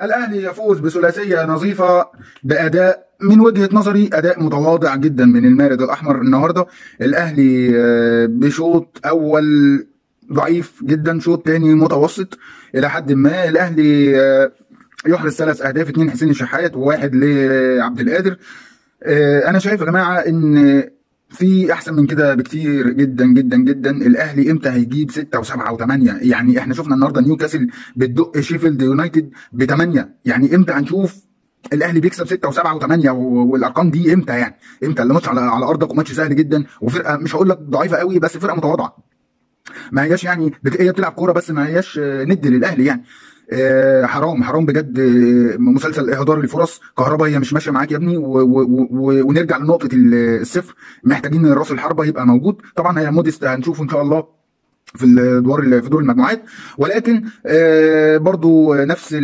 الاهلي يفوز بثلاثيه نظيفه باداء من وجهه نظري اداء متواضع جدا من المارد الاحمر النهارده. الاهلي بشوط اول ضعيف جدا، شوط تاني متوسط الى حد ما. الاهلي يحرز ثلاث اهداف، اتنين حسين الشحات وواحد لعبد القادر. انا شايف يا جماعه ان في احسن من كده بكتير جدا جدا جدا. الاهلي امتى هيجيب 6 و7 و8؟ يعني احنا شفنا النهارده نيوكاسل بتدق شيفيلد يونايتد ب8. يعني امتى هنشوف الاهلي بيكسب 6 و7 و8 والارقام دي؟ امتى يعني؟ امتى؟ اللي ماتش على ارضك وماتش سهل جدا، وفرقه مش هقول لك ضعيفه قوي بس فرقه متواضعه. ما هياش يعني هي بتلعب كوره بس ما هياش ند للاهلي يعني. حرام حرام بجد. مسلسل اهدار الفرص كهربا، هي مش ماشيه معاك يا ابني. ونرجع لنقطه الصفر. محتاجين راس الحربه يبقى موجود. طبعا هي موديست هنشوفه ان شاء الله في دور المجموعات، ولكن برضو نفس